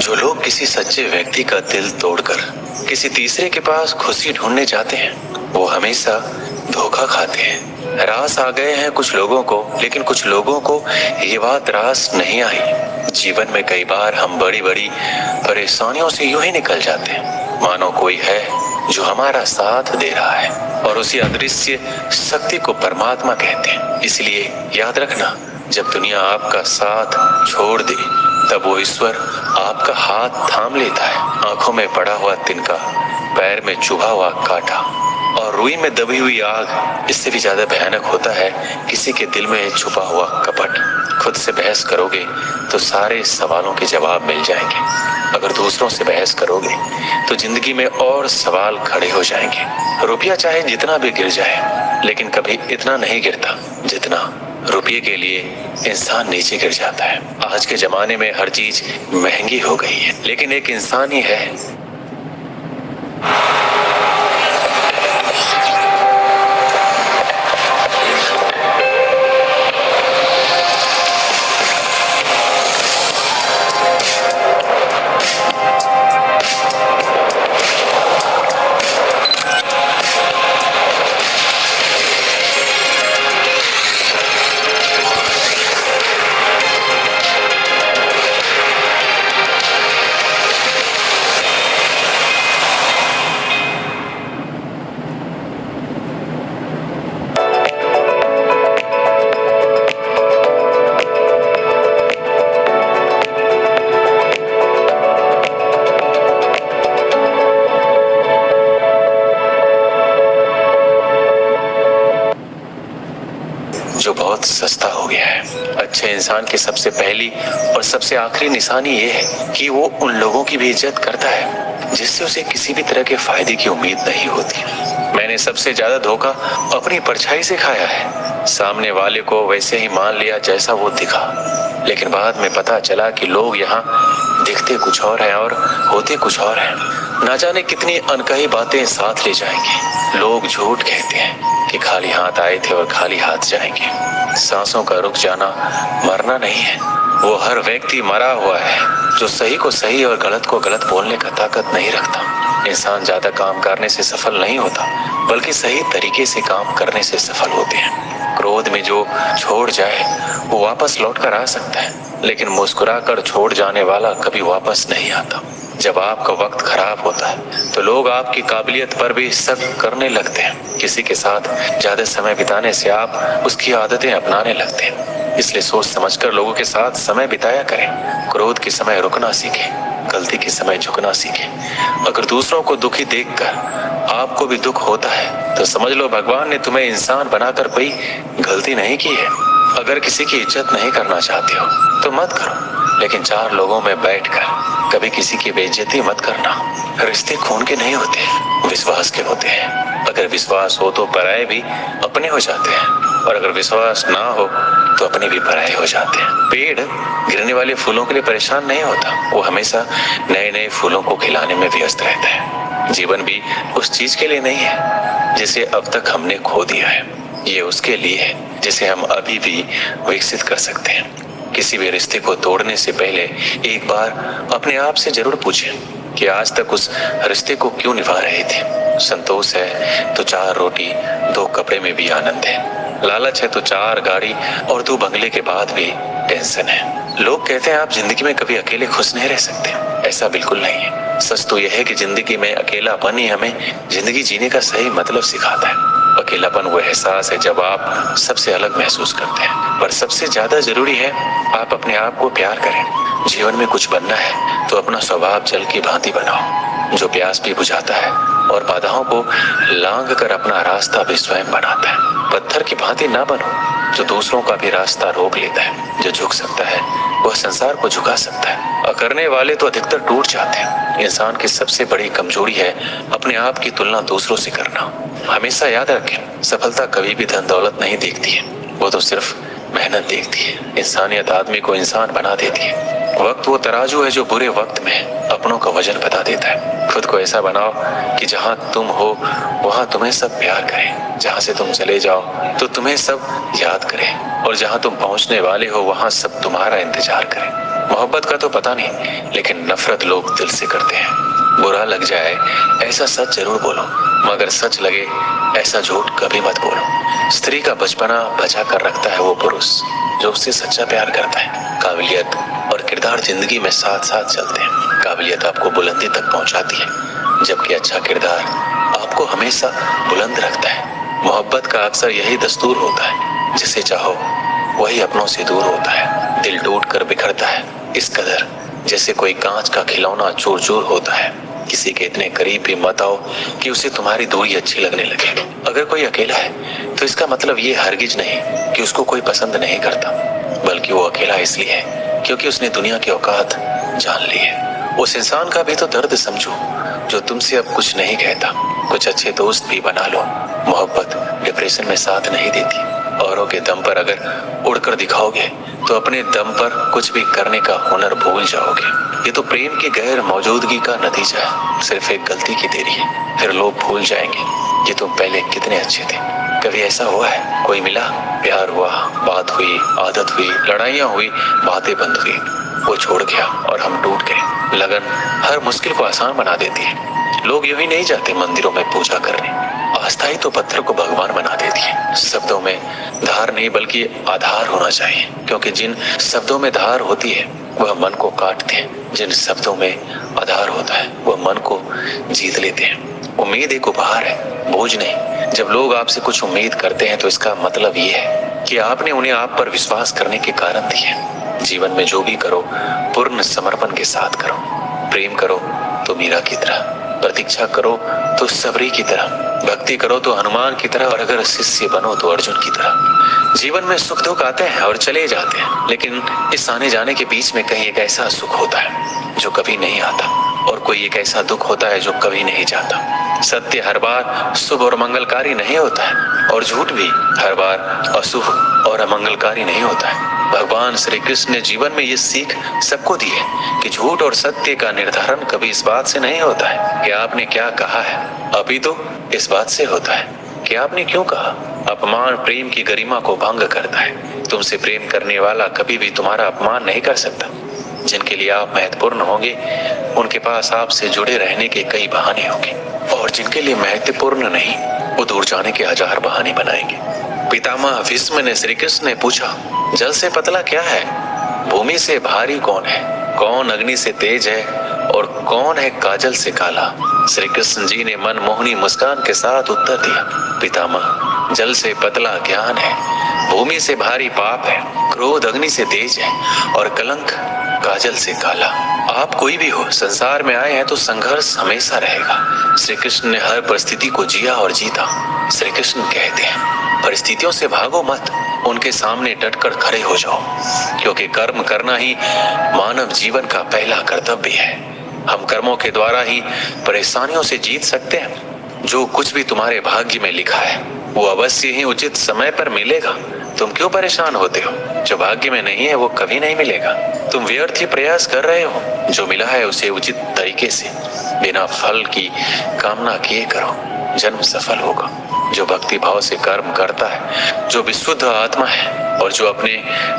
जो लोग किसी सच्चे व्यक्ति का दिल तोड़कर किसी तीसरे के पास खुशी ढूंढने जाते हैं, वो हमेशा धोखा खाते हैं। रास आ गए हैं कुछ लोगों को, लेकिन कुछ लोगों को ये बात रास नहीं आई। जीवन में कई बार हम बड़ी बड़ी परेशानियों से यूं ही निकल जाते हैं, मानो कोई है जो हमारा साथ दे रहा है, और उसी अदृश्य शक्ति को परमात्मा कहते हैं। इसलिए याद रखना, जब दुनिया आपका साथ छोड़ दे, तब वो ईश्वर आपका हाथ थाम लेता है। आंखों में पड़ा हुआ तिनका, पैर में चुभा हुआ कांटा और रुई में दबी हुई आग, इससे भी ज्यादा भयानक होता है किसी के दिल में छुपा हुआ कपट। खुद से बहस करोगे तो सारे सवालों के जवाब मिल जाएंगे। अगर दूसरों से बहस करोगे तो जिंदगी में और सवाल खड़े हो जाएंगे। रुपया चाहे जितना भी गिर जाए, लेकिन कभी इतना नहीं गिरता जितना रुपये के लिए इंसान नीचे गिर जाता है। आज के जमाने में हर चीज महंगी हो गई है, लेकिन एक इंसान ही है जो बहुत सस्ता हो गया है। अच्छे इंसान की सबसे पहली और सबसे आखिरी निशानी ये है कि वो उन लोगों की भी इज्जत करता है जिससे उसे किसी भी तरह के फायदे की उम्मीद नहीं होती। मैंने सबसे ज्यादा धोखा अपनी परछाई से खाया है। सामने वाले को वैसे ही मान लिया जैसा वो दिखा, लेकिन बाद में पता चला कि लोग यहाँ दिखते कुछ और हैं और होते कुछ और हैं। ना जाने कितनी अनकही बातें साथ ले जाएंगे। लोग झूठ कहते हैं कि खाली हाथ आए थे और खाली हाथ जाएंगे। सांसों का रुक जाना मरना नहीं है, वो हर व्यक्ति मरा हुआ है जो सही को सही और गलत को गलत बोलने का ताकत नहीं रखता। इंसान ज्यादा काम करने से सफल नहीं होता, बल्कि सही तरीके से काम करने से सफल होते हैं। क्रोध में जो छोड़ जाए वो वापस लौट कर आ सकता है, लेकिन मुस्कुरा कर छोड़ जाने वाला कभी वापस नहीं आता। जब आपका वक्त खराब होता है तो लोग आपकी काबिलियत पर भी शक करने लगते हैं। किसी के साथ ज्यादा समय बिताने से आप उसकी आदतें अपनाने लगते हैं। इसलिए सोच समझकर लोगों के साथ समय बिताया करें। क्रोध के समय रुकना सीखें, गलती के समय झुकना सीखें। अगर दूसरों को दुखी देखकर आपको भी दुख होता है तो समझ लो भगवान ने तुम्हें इंसान बनाकर कोई गलती नहीं की है। अगर किसी की इज्जत नहीं करना चाहते हो तो मत करो, लेकिन चार लोगों में बैठकर कभी किसी की बेइज्जती मत करना। रिश्ते खून के नहीं होते, विश्वास के होते हैं। अगर विश्वास हो तो पराये भी अपने हो जाते हैं, और अगर विश्वास ना हो तो अपने भी पराये हो जाते हैं। पेड़ गिरने वाले फूलों के लिए परेशान नहीं होता, वो हमेशा नए नए फूलों को खिलाने में व्यस्त रहता है। जीवन भी उस चीज के लिए नहीं है जिसे अब तक हमने खो दिया है, ये उसके लिए है जिसे हम अभी भी विकसित कर सकते हैं। किसी भी रिश्ते को तोड़ने से पहले एक बार अपने आप से जरूर पूछें कि आज तक उस रिश्ते को क्यों निभा रहे थे। संतोष है तो 4 रोटी 2 कपड़े में भी आनंद है। लालच है तो 4 गाड़ी और 2 बंगले के बाद भी टेंशन है। लोग कहते हैं आप जिंदगी में कभी अकेले खुश नहीं रह सकते, ऐसा बिल्कुल नहीं है। सच तो यह है कि जिंदगी में अकेलापन ही हमें जिंदगी जीने का सही मतलब सिखाता है। अकेलापन वो एहसास है जब आप सबसे अलग महसूस करते हैं, पर सबसे ज्यादा जरूरी है आप अपने आप को प्यार करें। जीवन में कुछ बनना है तो अपना स्वभाव जल की भांति बनाओ, जो प्यास भी बुझाता है और बाधाओं को लांघ कर अपना रास्ता भी स्वयं बनाता है। पत्थर की भांति ना बनो जो दूसरों का भी रास्ता रोक लेता है। जो झुक सकता है वह संसार को झुका सकता है। अकड़ने वाले तो अधिकतर टूट जाते हैं। इंसान की सबसे बड़ी कमजोरी है अपने आप की तुलना दूसरों से करना। हमेशा याद रखें, सफलता कभी भी धन दौलत नहीं देखती है, वो तो सिर्फ मेहनत देखती है। इंसानियत आदमी को इंसान बना देती है। वक्त वो तराजू है जो बुरे वक्त में अपनों का वजन बता देता है। खुद को ऐसा बनाओ कि जहाँ तुम हो वहाँ तुम्हें सब प्यार करें, जहाँ से तुम चले जाओ तो तुम्हें सब याद करें, और जहाँ तुम पहुँचने वाले हो वहाँ सब तुम्हारा इंतजार करें। मोहब्बत का तो पता नहीं, लेकिन नफरत लोग दिल से करते हैं। बुरा लग जाए ऐसा सच जरूर बोलो, मगर सच लगे ऐसा झूठ कभी मत बोलो। स्त्री का बचपना बचा कर रखता है वो पुरुष जो उससे सच्चा प्यार करता है। काबिलियत और किरदार जिंदगी में साथ साथ चलते हैं। काबिलियत आपको बुलंदी तक पहुंचाती है, जबकि अच्छा किरदार आपको हमेशा बुलंद रखता है। मोहब्बत का अक्सर यही दस्तूर होता है, जिसे चाहो वही अपनों से दूर होता है। दिल टूट कर बिखरता है इस कदर जैसे कोई कांच का खिलौना चूर चूर होता है। किसी के इतने करीब भी मत आओ कि उसे तुम्हारी दूरी अच्छी लगने लगे। अगर कोई अकेला है तो इसका मतलब ये हरगिज नहीं कि उसको कोई पसंद नहीं करता, बल्कि वो अकेला इसलिए है क्योंकि उसने दुनिया की औकात जान ली है। उस इंसान का भी तो दर्द समझो जो तुमसे अब कुछ नहीं कहता। कुछ अच्छे दोस्त भी बना लो। मोहब्बत डिप्रेशन में साथ नहीं देती। औरों के दम पर अगर उड़कर दिखाओगे तो अपने दम पर कुछ भी करने का हुनर भूल जाओगे। ये तो प्रेम की गैर मौजूदगी का नतीजा है। सिर्फ एक गलती की देरी है, फिर लोग भूल जाएंगे कि तुम पहले कितने अच्छे थे। कभी ऐसा हुआ है कोई मिला, प्यार हुआ, बात हुई, आदत हुई, लड़ाइयाँ हुई, बातें बंद हुई, वो छोड़ गया और हम टूट गए। लगन हर मुश्किल को आसान बना देती है। लोग यूं ही नहीं जाते मंदिरों में पूजा करने। आस्था ही तो पत्थर को भगवान बना देती है। शब्दों में धार नहीं बल्कि आधार होना चाहिए, क्योंकि जिन शब्दों में धार होती है वह मन को काटते हैं। जिन शब्दों में आधार होता है वह मन को जीत लेते हैं। उम्मीद एक उपहार है, बोझ नहीं। जब लोग आपसे कुछ उम्मीद करते हैं तो इसका मतलब ये है कि आपने उन्हें आप पर विश्वास करने के कारण दिए। जीवन में जो भी करो पूर्ण समर्पण के साथ करो। प्रेम करो तो मीरा की तरह, प्रतीक्षा करो तो सबरी की तरह, भक्ति करो तो हनुमान की तरह, और अगर शिष्य बनो तो अर्जुन की तरह। जीवन में सुख दुख आते हैं और चले जाते हैं, लेकिन इस आने जाने के बीच में कहीं एक ऐसा सुख होता है जो कभी नहीं आता, और कोई एक ऐसा दुख होता है जो कभी नहीं जाता। सत्य हर बार शुभ और मंगलकारी नहीं होता है, और झूठ भी हर बार अशुभ और अमंगलकारी नहीं होता है। भगवान श्री कृष्ण ने जीवन में ये सीख सबको दी है कि झूठ और सत्य का निर्धारण कभी इस बात से नहीं होता है कि आपने क्या कहा है, अपितु इस बात से होता है कि आपने क्यों कहा। अपमान प्रेम की गरिमा को भंग करता है। तुमसे प्रेम करने वाला कभी भी तुम्हारा अपमान नहीं कर सकता। जिनके लिए आप महत्वपूर्ण होंगे उनके पास आपसे जुड़े रहने के कई बहाने होंगे, और जिनके लिए महत्वपूर्ण नहीं वो दूर जाने के हजार बहाने बनाएंगे। पितामह भीष्म ने श्री कृष्ण ने पूछा, जल से पतला क्या है, भूमि से भारी कौन है, कौन अग्नि से तेज है और कौन है काजल से काला। श्री कृष्ण जी ने मनमोहनी मुस्कान के साथ उत्तर दिया, पितामह जल से पतला ज्ञान है, भूमि से भारी पाप है, क्रोध अग्नि से तेज है और कलंक काजल से काला। आप कोई भी हो, संसार में आए हैं तो संघर्ष हमेशा रहेगा। श्री कृष्ण ने हर परिस्थिति को जिया और जीता। श्री कृष्ण कहते हैं, परिस्थितियों से भागो मत, उनके सामने डटकर खड़े हो जाओ, क्योंकि कर्म करना ही मानव जीवन का पहला कर्तव्य है। हम कर्मों के द्वारा ही परेशानियों से जीत सकते हैं। जो कुछ भी तुम्हारे भाग्य में लिखा है वो अवश्य ही उचित समय पर मिलेगा। तुम क्यों परेशान होते हो? जो भाग्य में नहीं है वो कभी नहीं मिलेगा। तुम व्यर्थ ही प्रयास कर रहे हो। जो मिला है उसे उचित तरीके से बिना फल की कामना किए करो, जन्म सफल होगा। जो भक्ति भाव से कर्म करता है, जो विशुद्ध आत्मा है और जो अपने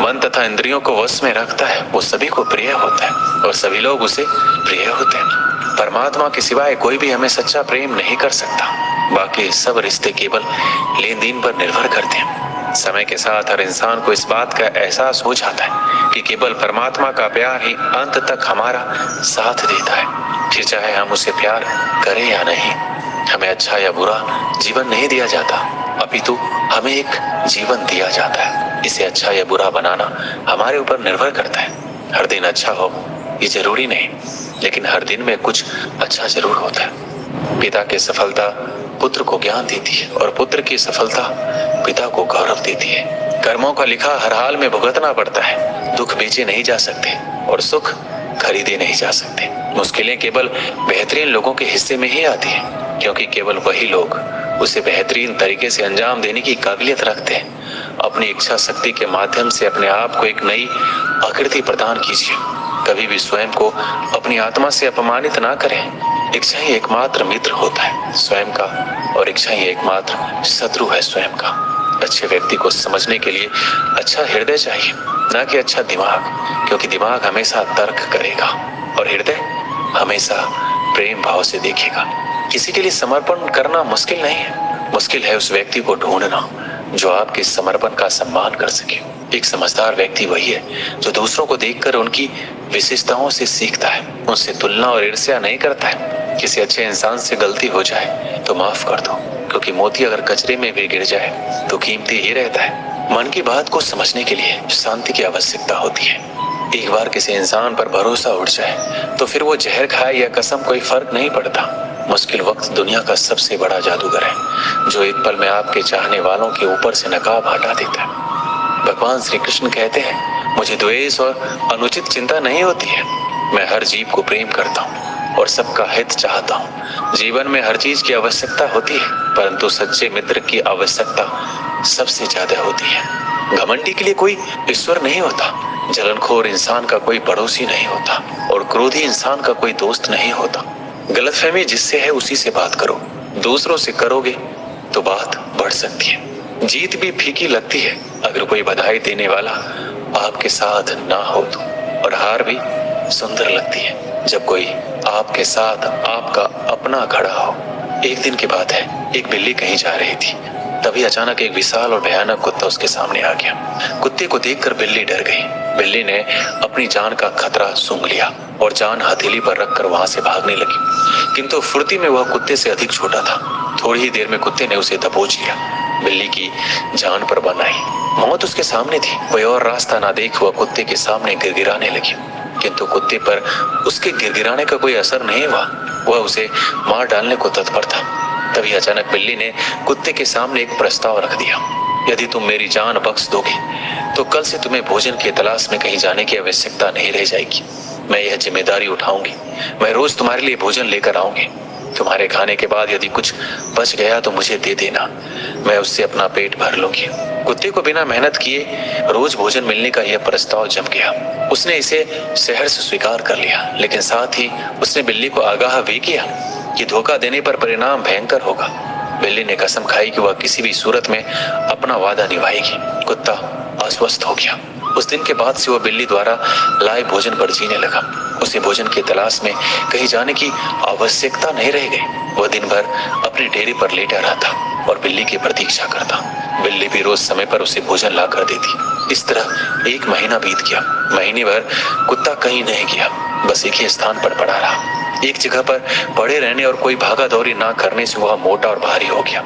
मन तथा इंद्रियों को वश में रखता है, वो सभी को प्रिय होता है और सभी लोग उसे प्रिय होते हैं। परमात्मा के सिवाय कोई भी हमें सच्चा प्रेम नहीं कर सकता। बाकी सब रिश्ते केवल लेन देन पर निर्भर करते हैं। समय के साथ हर इंसान को इस बात का एहसास हो जाता है कि केवल परमात्मा का प्यार ही अंत तक हमारा साथ देता है। फिर चाहे हम उसे प्यार करें या नहीं, हमें अच्छा या बुरा जीवन नहीं दिया जाता, अपितु हमें एक जीवन दिया जाता है। इसे अच्छा या बुरा बनाना हमारे ऊपर निर्भर करता है। हर दिन अच्छा हो ये जरूरी नहीं, लेकिन हर दिन में कुछ अच्छा जरूर होता है। पिता की सफलता पुत्र को ज्ञान देती है और पुत्र की सफलता पिता को गौरव देती है। कर्मों का लिखा हर हाल में भुगतना पड़ता है। दुख बेचे नहीं जा सकते और सुख खरीदे नहीं जा सकते। मुश्किलें केवल बेहतरीन लोगों के हिस्से में ही आती है, क्योंकि केवल वही लोग उसे बेहतरीन तरीके से अंजाम देने की काबिलियत रखते हैं। अपनी इच्छा शक्ति के माध्यम से अपने आप को एक नई आकृति प्रदान कीजिए। कभी भी स्वयं को अपनी आत्मा से अपमानित ना करें। इच्छा ही एकमात्र मित्र होता है स्वयं का, और इच्छा ही एकमात्र शत्रु है स्वयं का। अच्छे व्यक्ति को समझने के लिए अच्छा हृदय चाहिए, ना कि अच्छा दिमाग, क्योंकि दिमाग हमेशा तर्क करेगा और हृदय हमेशा प्रेम भाव से देखेगा। किसी के लिए समर्पण करना मुश्किल नहीं है, मुश्किल है उस व्यक्ति को ढूंढना जो आपके समर्पण का सम्मान कर सके। एक समझदार व्यक्ति वही है जो दूसरों को देखकर उनकी विशेषताओं से सीखता है, उनसे तुलना और ईर्ष्या नहीं करता है। किसी अच्छे इंसान से गलती हो जाए तो माफ कर दो, क्योंकि मोती अगर कचरे में भी गिर जाए तो कीमती ही रहता है। मन की बात को समझने के लिए शांति की आवश्यकता होती है। एक बार किसी इंसान पर भरोसा उठ जाए तो फिर वो जहर खाए या कसम कोई फर्क नहीं पड़ता। मुश्किल वक्त दुनिया का सबसे बड़ा जादूगर है जो एक पल में आपके चाहने वालों के ऊपर से नकाब हटा देता है। भगवान श्री कृष्ण कहते हैं, मुझे द्वेष और अनुचित चिंता नहीं होती है। मैं हर जीव को प्रेम करता हूँ और सबका हित चाहता हूँ। जीवन में हर चीज की आवश्यकता होती है, परंतु सच्चे मित्र की आवश्यकता सबसे ज्यादा होती है। घमंडी के लिए कोई ईश्वर नहीं होता, जलनखोर इंसान का कोई पड़ोसी नहीं होता और क्रोधी इंसान का कोई दोस्त नहीं होता। गलतफहमी जिससे है उसी से बात करो, दूसरों से करोगे तो बात बढ़ सकती है। जीत भी फीकी लगती है अगर कोई बधाई देने वाला आपके साथ ना हो तो, और हार भी सुंदर लगती है जब कोई आपके साथ आपका अपना खड़ा हो। एक दिन की बात है, एक बिल्ली कहीं जा रही थी, तभी अचानक एक विशाल और भयानक कुत्ता उसके सामने आ गया। कुत्ते को देखकर बिल्ली डर गई। बिल्ली ने अपनी जान का खतरा सूंघ लिया और जान हथेली पर रखकर वहां से भागने लगी, किंतु फुर्ती में वह कुत्ते से अधिक छोटा था। थोड़ी ही देर में कुत्ते ने उसे दबोच लिया। बिल्ली की जान पर बन आई, मौत उसके सामने थी। कोई और रास्ता ना देख वह कुत्ते के सामने गिड़गिड़ाने लगी, किंतु कुत्ते पर उसके गिड़गिड़ाने का कोई असर नहीं हुआ। वह उसे मार डालने को तत्पर था। तभी अचानक बिल्ली ने कुत्ते के सामने एक प्रस्ताव रख दिया, यदि तुम मेरी जान बख्श दोगे तो कल से तुम्हें भोजन की तलाश में कहीं जाने की आवश्यकता नहीं रह जाएगी। मैं यह जिम्मेदारी उठाऊंगी, मैं रोज तुम्हारे लिए भोजन लेकर आऊंगी। तुम्हारे खाने के बाद यदि कुछ बच गया तो मुझे दे देना, मैं उससे अपना पेट भर लूंगी। कुत्ते को बिना मेहनत किए रोज भोजन मिलने का यह प्रस्ताव जम गया। उसने इसे शहर से स्वीकार कर लिया, लेकिन साथ ही उसने बिल्ली को आगाह भी किया कि धोखा देने पर परिणाम भयंकर होगा। बिल्ली ने कसम खाई कि वह किसी भी सूरत में अपना वादा निभाएगी। कुत्ता आश्वस्त हो गया। उस दिन के बाद से वह बिल्ली द्वारा लाए भोजन पर जीने लगा। उसे भोजन की तलाश में कहीं जाने की आवश्यकता नहीं रह गई। वह दिन भर अपने डेरे पर लेटा रहता और बिल्ली की प्रतीक्षा करता। बिल्ली भी रोज समय पर उसे भोजन ला कर देती। इस तरह एक महीना बीत गया। महीने भर कुत्ता कहीं नहीं गया, बस एक ही स्थान पर पड़ा रहा। एक जगह पर पड़े रहने और कोई भागा दौड़ी ना करने से वह मोटा और भारी हो गया।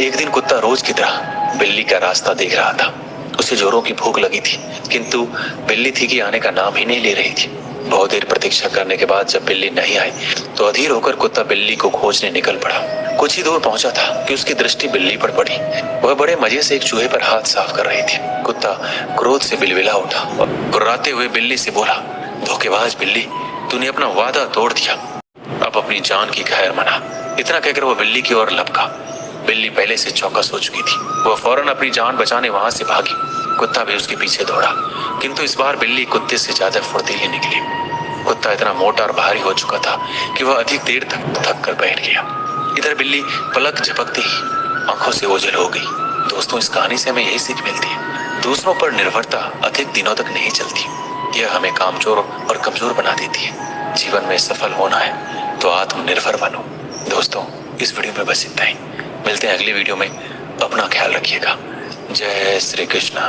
एक दिन कुत्ता रोज की तरह बिल्ली का रास्ता देख रहा था। उसे जोरों की भूख लगी थी, किंतु बिल्ली थी कि आने का नाम ही नहीं ले रही थी। बहुत देर प्रतीक्षा करने के बाद जब बिल्ली नहीं आई तो अधीर होकर कुत्ता बिल्ली को खोजने निकल पड़ा। कुछ ही दूर पहुंचा था कि उसकी दृष्टि बिल्ली पर पड़ी। वह बड़े मजे से एक चूहे पर हाथ साफ कर रही थी। कुत्ता क्रोध से बिलबिला उठा और गुर्राते हुए बिल्ली से बोला, धोखेबाज बिल्ली, तूने अपना वादा तोड़ दिया, अब अपनी जान की खैर मना। इतना कहकर वह बिल्ली की ओर लपका। बिल्ली पहले से चौकस हो चुकी थी। वह फौरन अपनी जान बचाने वहां से भागी। कुत्ता भी उसके पीछे दौड़ा, किंतु इस बार बिल्ली कुत्ते से ज्यादा फुर्तीली निकली। कुत्ता इतना मोटा और भारी हो चुका था कि वह अधिक देर तक थक कर बैठ गया। इधर बिल्ली पलक झपकते ही आंखों से ओझल हो गई। दोस्तों, इस कहानी से हमें यही सीख मिलती है, दूसरों पर निर्भरता अधिक दिनों तक नहीं चलती। यह हमें कामचोर और कमजोर बना देती है। जीवन में सफल होना है तो आत्मनिर्भर बनो। दोस्तों, इस वीडियो में बस इतना ही। मिलते हैं अगली वीडियो में। अपना ख्याल रखिएगा। जय श्री कृष्ण।